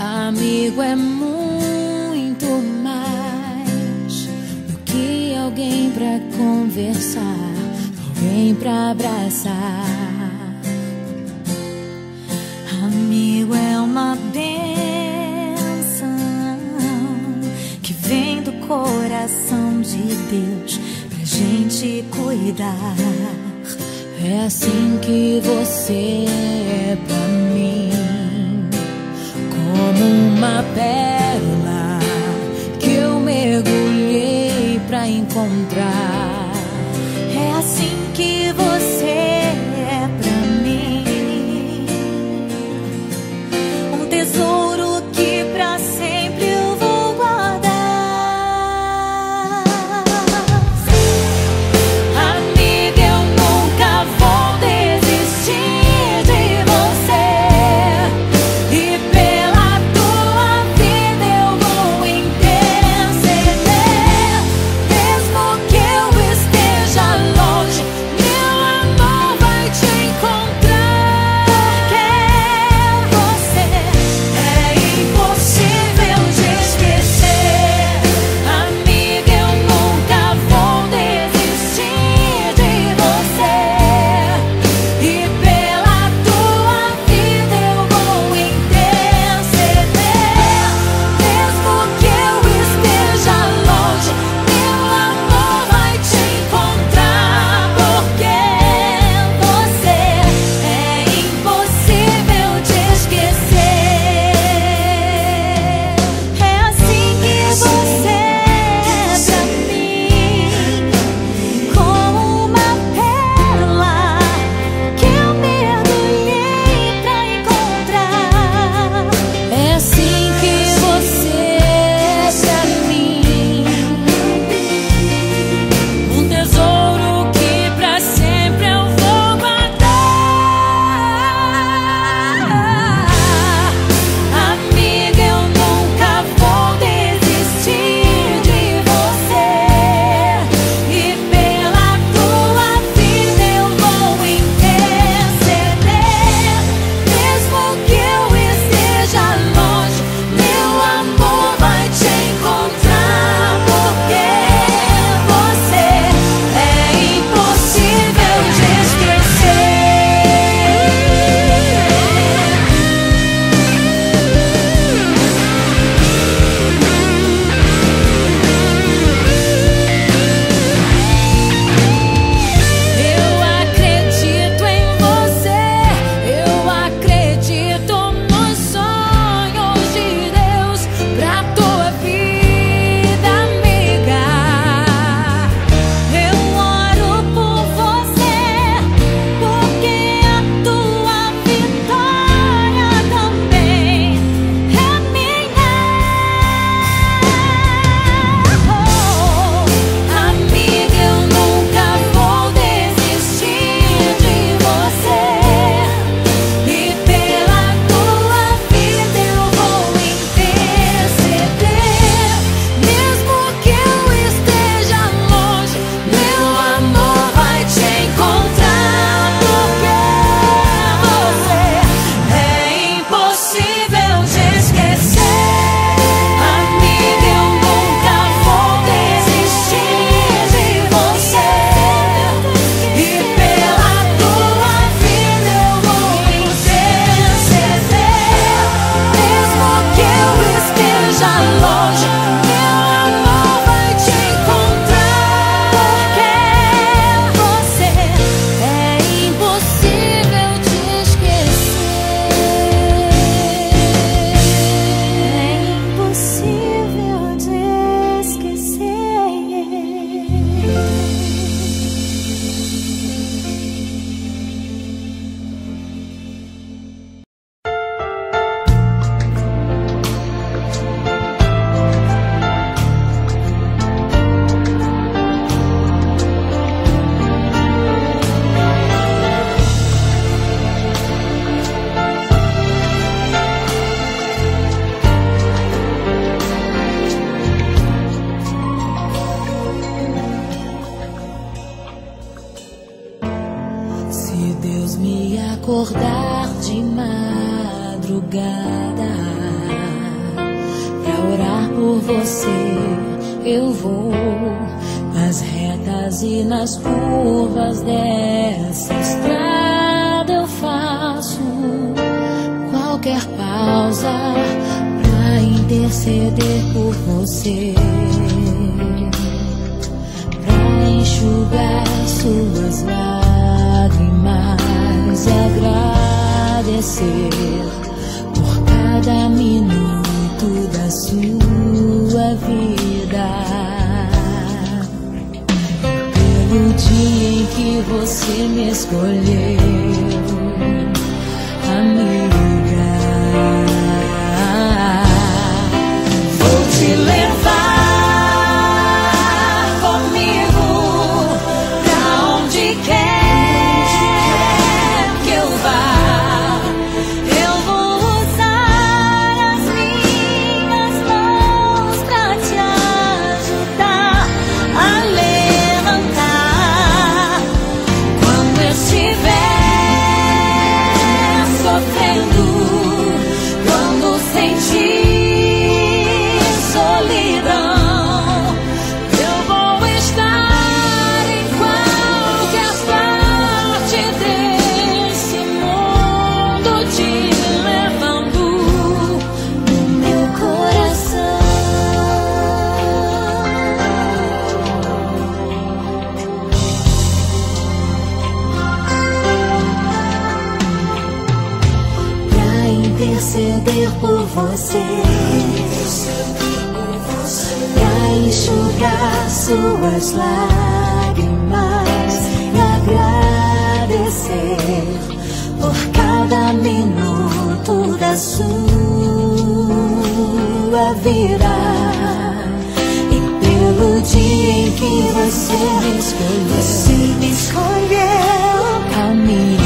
Amigo é muito mais do que alguém pra conversar, alguém pra abraçar. Amigo é uma bênção que vem do coração de Deus pra gente cuidar. É assim que você é pra mim, como uma pérola que eu mergulhei pra encontrar. É assim que você é pra mim, um tesouro que pra sempre eu vou guardar. Amiga, eu nunca vou desistir de você, e pela tua vida eu vou interceder. Mesmo que eu esteja longe, meu amor vai te encontrar. Porque você é impossível de esquecer. Amiga, eu nunca vou desistir de você, e pela tua vida eu vou interceder. Mesmo que eu esteja longe, meu amor vai te encontrar. Porque você é impossível de esquecer. É assim que você é pra mim, como uma pérola que eu mergulhei pra encontrar. É assim que você é pra mim, um tesouro que pra sempre eu vou guardar. Amiga, eu nunca vou desistir de você, e pela tua vida eu vou interceder. Mesmo que eu esteja longe, meu amor vai te encontrar. Porque você é impossível de esquecer. Eu acredito em você, eu acredito nos sonhos de Deus pra tua vida, amiga. Eu oro por você, porque a tua vitória também é minha. Amiga, eu nunca vou desistir de você, e pela tua vida eu vou interceder. Mesmo que eu esteja longe, meu amor vai te encontrar. Porque você é impossível de esquecer. Amiga, eu nunca vou desistir de você, e pela tua vida eu vou interceder. Mesmo que eu esteja longe, meu amor vai te encontrar. Porque você é impossível de esquecer. É impossível de esquecer. Se Deus me acordar de madrugada, você eu vou, nas retas e nas curvas dessa estrada eu faço qualquer pausa pra interceder por você, pra enxugar suas lágrimas e agradecer por cada minuto da sua vida, pelo dia em que você me escolheu, amiga. Vou te levar comigo pra onde quer que eu vá. Eu vou usar as minhas mãos pra te ajudar a levantar quando estiver sofrendo, quando sentir solidão. Eu vou estar em qualquer parte desse mundo, te levando no meu coração. Pra interceder por você, pra enxugar suas lágrimas e agradecer por cada minuto da sua vida, e pelo dia em que você me escolheu, amiga.